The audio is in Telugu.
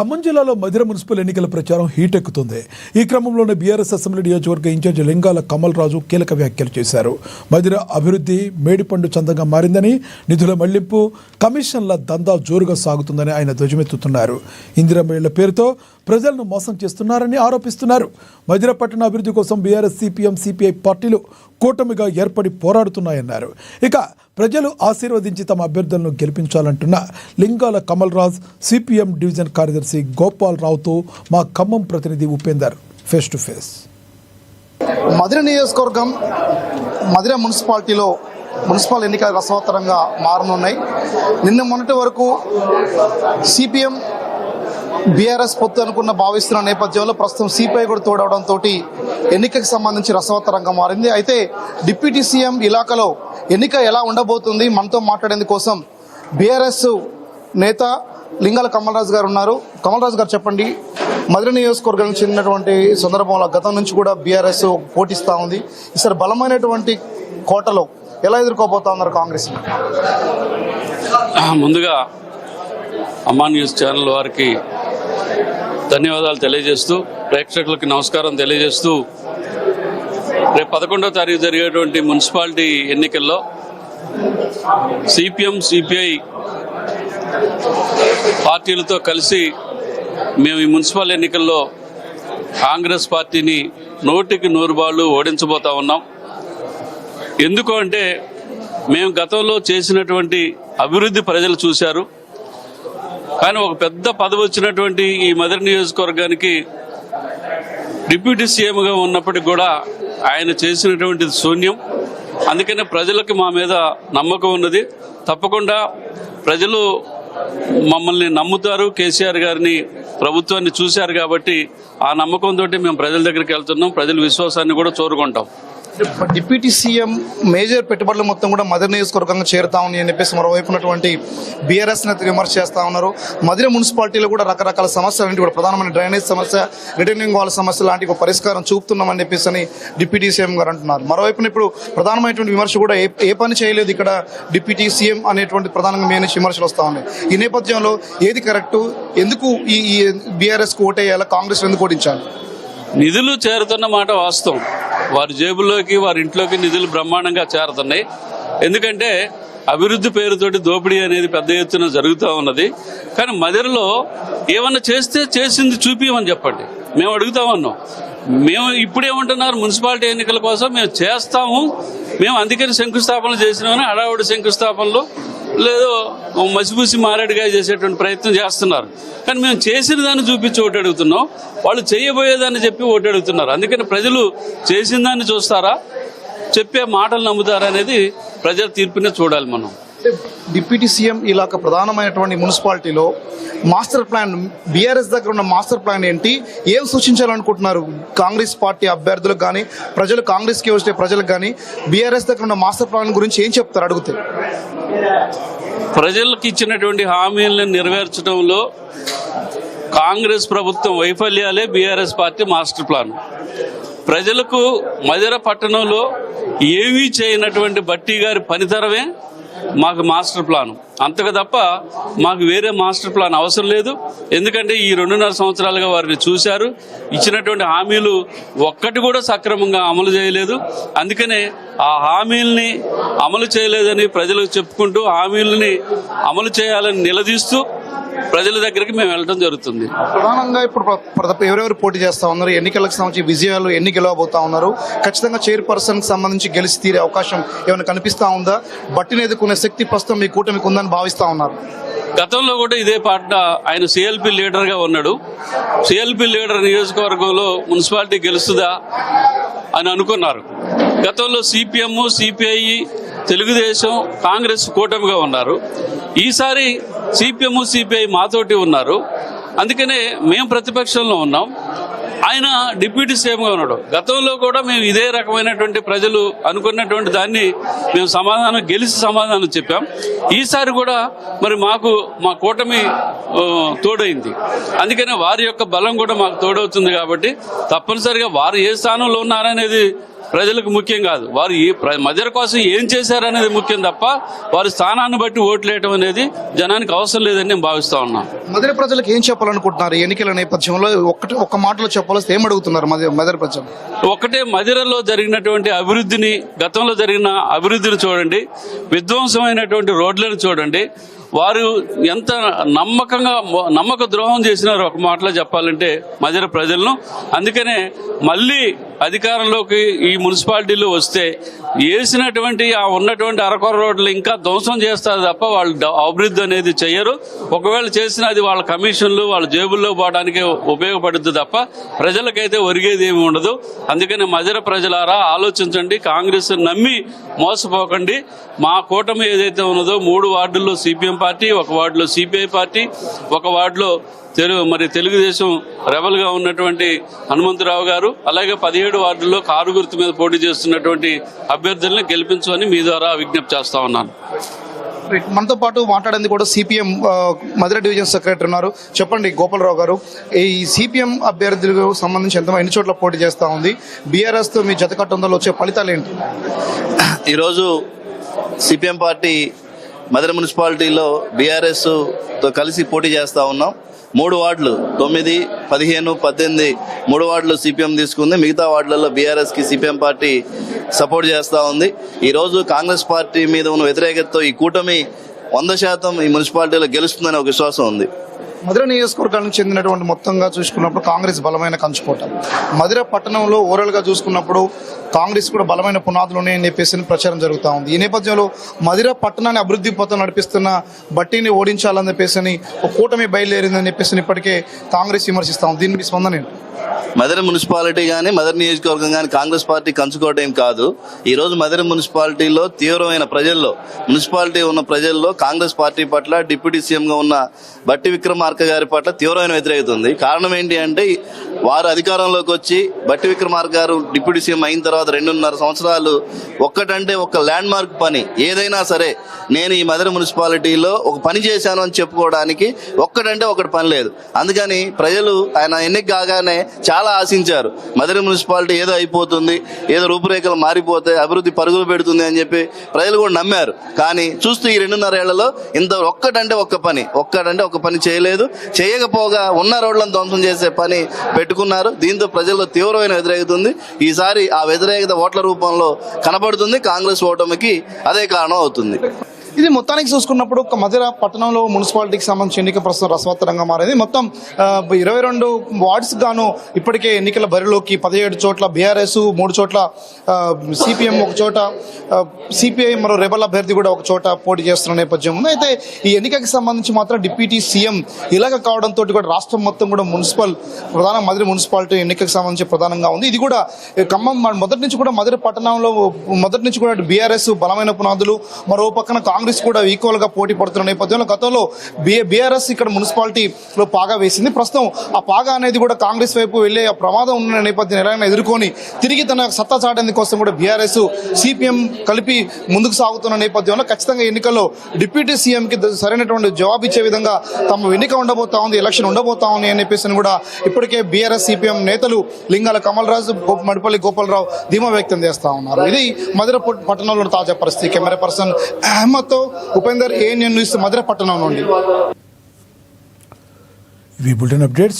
ఖమ్మం జిల్లాలో మధిర మున్సిపల్ ఎన్నికల ప్రచారం హీటెక్కుతుంది. ఈ క్రమంలోనే బీఆర్ఎస్ అసెంబ్లీ నియోజకవర్గ ఇన్ఛార్జి లింగాల కమల్ రాజు కీలక వ్యాఖ్యలు చేశారు. మధిర అభివృద్ధి మేడిపండు చందంగా మారిందని, నిధుల మళ్లింపు, కమిషన్ల దందా జోరుగా సాగుతుందని ఆయన ధ్వజమెత్తుతున్నారు. ఇందిరమ్మ ఇళ్ల పేరుతో ప్రజలను మోసం చేస్తున్నారని ఆరోపిస్తున్నారు. మధిర పట్టణ అభివృద్ధి కోసం బీఆర్ఎస్, సిపిఎం, సిపిఐ పార్టీలు కూటమిగా ఏర్పడి పోరాడుతున్నాయన్నారు. ఇక ప్రజలు ఆశీర్వదించి తమ అభ్యర్థులను గెలిపించాలంటున్న లింగాల కమల్ రాజ్ సిపిఎం డివిజన్ కార్యదర్శి గోపాల్ రావుతో మా ఖమ్మం ప్రతినిధి Upender face to face. Madhira నియోజకవర్గం మధిర మున్సిపాలిటీలో మున్సిపల్ ఎన్నికలు రసవత్తరంగా మారనున్నాయి. నిన్న మొన్నటి వరకు సిపిఎం బీఆర్ఎస్ పొత్తు అనుకున్న భావిస్తున్న నేపథ్యంలో ప్రస్తుతం సిపిఐ కూడా తోడవడంతో ఎన్నికకు సంబంధించి రసవత్తరంగా మారింది. అయితే డిప్యూటీ సీఎం ఇలాకాలో ఎన్నిక ఎలా ఉండబోతుంది మనతో మాట్లాడేందుకు కోసం బీఆర్ఎస్ నేత లింగాల కమల్ రాజు గారు ఉన్నారు. కమల్ రాజు గారు, చెప్పండి, మధిర నియోజకవర్గానికి చెందినటువంటి సందర్భంలో గతం నుంచి కూడా బీఆర్ఎస్ పోటీస్తూ ఉంది. ఈసారి బలమైనటువంటి కోటలో ఎలా ఎదుర్కోబోతా ఉన్నారు కాంగ్రెస్? ముందుగా అమ్మా న్యూస్ ఛానల్ వారికి ధన్యవాదాలు తెలియజేస్తూ, ప్రేక్షకులకి నమస్కారం తెలియజేస్తూ, రేపు 11వ తారీఖు జరిగేటువంటి మున్సిపాలిటీ ఎన్నికల్లో సిపిఎం, సిపిఐ పార్టీలతో కలిసి మేము ఈ మున్సిపల్ ఎన్నికల్లో కాంగ్రెస్ పార్టీని 100కి 100 బాళ్ళు ఓడించబోతా ఉన్నాం. ఎందుకు అంటే మేము గతంలో చేసినటువంటి అభివృద్ధి ప్రజలు చూశారు. కానీ ఒక పెద్ద పదవి వచ్చినటువంటి ఈ మధిర నియోజకవర్గానికి డిప్యూటీ సీఎంగా ఉన్నప్పటికి కూడా ఆయన చేసినటువంటి శూన్యం. అందుకనే ప్రజలకు మా మీద నమ్మకం ఉన్నది. తప్పకుండా ప్రజలు మమ్మల్ని నమ్ముతారు. కేసీఆర్ గారిని, ప్రభుత్వాన్ని చూశారు కాబట్టి ఆ నమ్మకంతో మేము ప్రజల దగ్గరికి వెళ్తున్నాం. ప్రజల విశ్వాసాన్ని కూడా చూరుకుంటాం. డిప్యూటీ సీఎం మేజర్ పెట్టుబడులు మొత్తం కూడా మధిర నియోజకవర్గంగా చేరుతా ఉన్నాయి అని చెప్పేసి మరోవైపు ఉన్నటువంటి బీఆర్ఎస్ నేతలు విమర్శ చేస్తా ఉన్నారు. మధిర మున్సిపాలిటీలో కూడా రకరకాల సమస్యలు కూడా ప్రధానమైన డ్రైనేజ్ సమస్య, రిటర్నింగ్ వాల్ సమస్య లాంటి ఒక పరిష్కారం చూపుతున్నామని చెప్పేసి అని డిప్యూటీ సీఎం గారు అంటున్నారు. మరోవైపున ఇప్పుడు ప్రధానమైనటువంటి విమర్శ కూడా ఏ పని చేయలేదు ఇక్కడ డిప్యూటీ సీఎం అనేటువంటి ప్రధానంగా మెయిన్ విమర్శలు వస్తూ ఉన్నాయి. ఈ నేపథ్యంలో ఏది కరెక్టు? ఎందుకు ఈ బీఆర్ఎస్కి ఓటేయాలా, కాంగ్రెస్ ఎందుకు ఓడించాలి? నిధులు చేరుతున్న మాట వాస్తవం. వారి జేబుల్లోకి, వారి ఇంట్లోకి నిధులు బ్రహ్మాండంగా చేరుతున్నాయి. ఎందుకంటే అభివృద్ధి పేరుతోటి దోపిడీ అనేది పెద్ద ఎత్తున జరుగుతూ ఉన్నది. కానీ మధిరలో ఏమన్నా చేస్తే చేసింది చూపించమని చెప్పండి, మేము అడుగుతా ఉన్నాం. మేము ఇప్పుడేమంటున్నారు, మున్సిపాలిటీ ఎన్నికల కోసం మేము చేస్తాము, మేము అందుకని శంకుస్థాపనలు చేసినామని హడావుడి శంకుస్థాపనలు లేదో మసిపూసి మారేడుగా చేసేటువంటి ప్రయత్నం చేస్తున్నారు. కానీ మేము చేసిన దాన్ని చూపించి ఓటు అడుగుతున్నాం, వాళ్ళు చేయబోయేదాన్ని చెప్పి ఓటు అడుగుతున్నారు. అందుకని ప్రజలు చేసిన దాన్ని చూస్తారా, చెప్పే మాటలు నమ్ముతారా అనేది ప్రజల తీర్పునే చూడాలి మనం. డిప్యూటీ సీఎం ఇలాగ ప్రధానమైనటువంటి మున్సిపాలిటీలో మాస్టర్ ప్లాన్, బీఆర్ఎస్ దగ్గర ఉన్న మాస్టర్ ప్లాన్ ఏంటి, ఏం సూచించాలనుకుంటున్నారు కాంగ్రెస్ పార్టీ అభ్యర్థులకు కానీ, ప్రజలు కాంగ్రెస్కి వచ్చే ప్రజలకు కానీ బీఆర్ఎస్ దగ్గర ఉన్న మాస్టర్ ప్లాన్ గురించి ఏం చెప్తారు అడిగితే? ప్రజలకు ఇచ్చినటువంటి హామీలను నెరవేర్చడంలో కాంగ్రెస్ ప్రభుత్వం వైఫల్యాలే బీఆర్ఎస్ పార్టీ మాస్టర్ ప్లాన్. ప్రజలకు మధిర పట్టణంలో ఏమీ చేయనటువంటి బట్టి గారి పనితరమే మాకు మాస్టర్ ప్లాన్. అంతకు తప్ప మాకు వేరే మాస్టర్ ప్లాన్ అవసరం లేదు. ఎందుకంటే ఈ 2.5 సంవత్సరాలుగా వారిని చూశారు. ఇచ్చినటువంటి హామీలు ఒక్కటి కూడా సక్రమంగా అమలు చేయలేదు. అందుకనే ఆ హామీల్ని అమలు చేయలేదని ప్రజలకు చెప్పుకుంటూ హామీలని అమలు చేయాలని నిలదీస్తూ ప్రజల దగ్గరికి మేము వెళ్ళడం జరుగుతుంది. ప్రధానంగా ఇప్పుడు ఎవరెవరు పోటీ చేస్తా ఉన్నారు, ఎన్నికలకు సంబంధించి విజయాలు ఎన్ని గెలవబోతా ఉన్నారు, ఖచ్చితంగా చైర్పర్సన్ కి సంబంధించి గెలిచి తీరే అవకాశం ఏమైనా కనిపిస్తా ఉందా? బట్టిని ఎదుర్కొనే శక్తి ప్రస్తుతం మీ కూటమికి ఉందని భావిస్తా ఉన్నారు? గతంలో కూడా ఇదే పాట ఆయన సిఎల్పి లీడర్గా ఉన్నాడు. సిఎల్పి లీడర్ నియోజకవర్గంలో మున్సిపాలిటీ గెలుస్తుందా అని అనుకున్నారు. గతంలో సిపిఎం, సిపిఐ, తెలుగుదేశం, కాంగ్రెస్ కూటమిగా ఉన్నారు. ఈసారి సిపిఎం, సిపిఐ మాతోటి ఉన్నారు. అందుకనే మేము ప్రతిపక్షంలో ఉన్నాం, ఆయన డిప్యూటీ సీఎంగా ఉన్నాడు. గతంలో కూడా మేము ఇదే రకమైనటువంటి ప్రజలు అనుకున్నటువంటి దాన్ని మేము గెలిచి సమాధానం చెప్పాం. ఈసారి కూడా మరి మా కూటమి తోడైంది. అందుకనే వారి యొక్క బలం కూడా మాకు తోడవుతుంది. కాబట్టి తప్పనిసరిగా వారు ఏ స్థానంలో ఉన్నారనేది ప్రజలకు ముఖ్యం కాదు. వారు మదిర కోసం ఏం చేశారనేది ముఖ్యం తప్ప వారి స్థానాన్ని బట్టి ఓట్లేయటం అనేది జనానికి అవసరం లేదని నేను భావిస్తా ఉన్నాను. మధుర ప్రజలకు ఏం చెప్పాలనుకుంటున్నారు ఎన్నికల నేపథ్యంలో? ఒక్క మాటలో చెప్పాల్సి ఏం అడుగుతున్నారు మధుర ప్రజలు? ఒకటే, మదిరలో జరిగినటువంటి అభివృద్ధిని, గతంలో జరిగిన అభివృద్ధిని చూడండి, విధ్వంసమైనటువంటి రోడ్లను చూడండి. వారు ఎంత నమ్మక ద్రోహం చేసినారు ఒక మాటలో చెప్పాలంటే మదిర ప్రజలను. అందుకనే మళ్ళీ అధికారంలోకి ఈ మున్సిపాలిటీలు వస్తే వేసినటువంటి ఆ ఉన్నటువంటి అరకొర రోడ్లు ఇంకా ధ్వంసం చేస్తారు తప్ప వాళ్ళు అభివృద్ధి అనేది చెయ్యరు. ఒకవేళ చేసిన అది వాళ్ళ కమిషన్లు వాళ్ళ జేబుల్లో పోవడానికి ఉపయోగపడుతుంది తప్ప ప్రజలకైతే ఒరిగేది ఏమి ఉండదు. అందుకని మదిర ప్రజలారా ఆలోచించండి, కాంగ్రెస్ నమ్మి మోసపోకండి. మా కూటమి ఏదైతే ఉన్నదో 3 వార్డుల్లో సిపిఎం పార్టీ, 1 వార్డులో సిపిఐ పార్టీ, 1 వార్డులో తెలుగుదేశం రెబల్ గా ఉన్నటువంటి హనుమంతరావు గారు, అలాగే 17 వార్డుల్లో కారు గుర్తు మీద పోటీ చేస్తున్నటువంటి అభ్యర్థులను గెలిపించమని మీ ద్వారా విజ్ఞప్తి చేస్తా ఉన్నాను. మనతో పాటు మాట్లాడేందుకు కూడా సిపిఎం మధుర డివిజన్ సెక్రటరీ ఉన్నారు. చెప్పండి గోపాలరావు గారు, ఈ సిపిఎం అభ్యర్థులకు సంబంధించి ఎన్ని చోట్ల పోటీ చేస్తూ ఉంది? బీఆర్ఎస్ తో మీ జతకట్టంలో వచ్చే ఫలితాలు ఏంటి? ఈరోజు సిపిఎం పార్టీ మధుర మున్సిపాలిటీలో బీఆర్ఎస్తో కలిసి పోటీ చేస్తూ ఉన్నాం. 3 వార్డులు 9, 15, 18 3 వార్డులు సిపిఎం తీసుకుంది. మిగతా వార్డులలో బీఆర్ఎస్కి సిపిఎం పార్టీ సపోర్ట్ చేస్తూ ఉంది. ఈరోజు కాంగ్రెస్ పార్టీ మీద ఉన్న వ్యతిరేకతతో ఈ కూటమి 100% ఈ మున్సిపాలిటీలో గెలుస్తుందనే ఒక విశ్వాసం ఉంది. మధుర నియోజకవర్గానికి చెందినటువంటి మొత్తంగా చూసుకున్నప్పుడు కాంగ్రెస్ బలమైన కంచుకోట. మధుర పట్టణంలో ఓవరాల్గా చూసుకున్నప్పుడు కాంగ్రెస్ కూడా బలమైన పునాదులు ఉన్నాయని చెప్పేసి ప్రచారం జరుగుతూ ఉంది. ఈ నేపథ్యంలో మధుర పట్టణాన్ని అభివృద్ధి పథం నడిపిస్తున్న బట్టీని ఓడించాలని చెప్పేసి ఒక కూటమి బయలుదేరిందని చెప్పేసి ఇప్పటికే కాంగ్రెస్ విమర్శిస్తా ఉంది. దీనికి స్పందన ఏంటి? మధుర మున్సిపాలిటీ కానీ మధుర నియోజకవర్గం కానీ కాంగ్రెస్ పార్టీ కంచుకోవటం కాదు. ఈరోజు మధుర మున్సిపాలిటీలో తీవ్రమైన మున్సిపాలిటీ ఉన్న ప్రజల్లో కాంగ్రెస్ పార్టీ పట్ల డిప్యూటీ సీఎంగా ఉన్న బట్టి విక్రమార్క గారి పట్ల తీవ్రమైన వ్యతిరేకత ఉంది. కారణం ఏంటి అంటే వారు అధికారంలోకి వచ్చి బట్టి విక్రమార్క గారు డిప్యూటీ సీఎం అయిన తర్వాత 2.5 సంవత్సరాలు ఒక్కటంటే ఒక ల్యాండ్ మార్క్ పని ఏదైనా సరే నేను ఈ మధుర మున్సిపాలిటీలో ఒక పని చేశాను అని చెప్పుకోవడానికి ఒక్కటంటే ఒకటి పని లేదు. అందుకని ప్రజలు ఆయన ఎన్నిక కాగానే చాలా ఆశించారు. మధుర మున్సిపాలిటీ ఏదో అయిపోతుంది, ఏదో రూపురేఖలు మారిపోతే అభివృద్ధి పరుగులు పెడుతుంది అని చెప్పి ప్రజలు కూడా నమ్మారు. కానీ చూస్తూ ఈ 2.5 ఏళ్లలో ఇంత ఒక్కటంటే ఒక పని చేయలేదు. చేయకపోగా ఉన్న రోడ్లను ధ్వంసం చేసే పని పెట్టుకున్నారు. దీంతో ప్రజల్లో తీవ్రమైన వ్యతిరేకత ఉంది. ఈసారి ఆ వ్యతిరేకత ఓట్ల రూపంలో కనబడుతుంది. కాంగ్రెస్ ఓటమికి అదే కారణం అవుతుంది. ఇది మొత్తానికి చూసుకున్నప్పుడు మధుర పట్టణంలో మున్సిపాలిటీకి సంబంధించి ఎన్నిక ప్రస్తుతం రసవత్తరంగా మారింది. మొత్తం 22 వార్డ్స్ గాను ఇప్పటికే ఎన్నికల బరిలోకి 17 చోట్ల బీఆర్ఎస్, 3 చోట్ల సిపిఎం, 1 చోట సిపిఐ, మరో రెబల్ అభ్యర్థి కూడా 1 చోట పోటీ చేస్తున్న నేపథ్యం ఉంది. అయితే ఈ ఎన్నికకి సంబంధించి మాత్రం డిప్యూటీ సీఎం ఇలాగ కావడంతో కూడా రాష్ట్రం మొత్తం కూడా మధుర మున్సిపాలిటీ ఎన్నికకి సంబంధించి ప్రధానంగా ఉంది. ఇది కూడా ఖమ్మం మొదటి నుంచి కూడా మధుర పట్టణంలో కూడా బీఆర్ఎస్ బలమైన పునాదులు, మరో పక్కన కాంగ్రెస్ కూడా ఈక్వల్ గా పోటీ పడుతున్న నేపథ్యంలో గతంలో బీఆర్ఎస్ ఇక్కడ మున్సిపాలిటీలో పాగా వేసింది. ప్రస్తుతం ఆ పాగా అనేది కూడా కాంగ్రెస్ వైపు వెళ్లే ప్రమాదం ఉన్న నేపథ్యం ఎలాగైనా ఎదుర్కొని తిరిగి తన సత్తా చాటేందుకు కోసం కూడా బీఆర్ఎస్ సిపిఎం కలిపి ముందుకు సాగుతున్న నేపథ్యంలో ఖచ్చితంగా ఎన్నికల్లో డిప్యూటీ సీఎం కి సరైనటువంటి జవాబు ఇచ్చే విధంగా తమ ఎన్నిక ఉండబోతా ఉంది, ఎలక్షన్ ఉండబోతా ఉంది అని చెప్పేసి కూడా ఇప్పటికే బీఆర్ఎస్ సిపిఎం నేతలు లింగాల కమల్ రాజు, మడిపల్లి గోపాలరావు ధీమా వ్యక్తం చేస్తా ఉన్నారు. ఇది మధుర పట్టణంలో తాజా పరిస్థితి. కెమెరా పర్సన్ అహ్మద్ తో ఉపేందర్, ANN న్యూస్, మధుర పట్టణం నుండి. ఇవి బులెటిన్ అప్డేట్స్.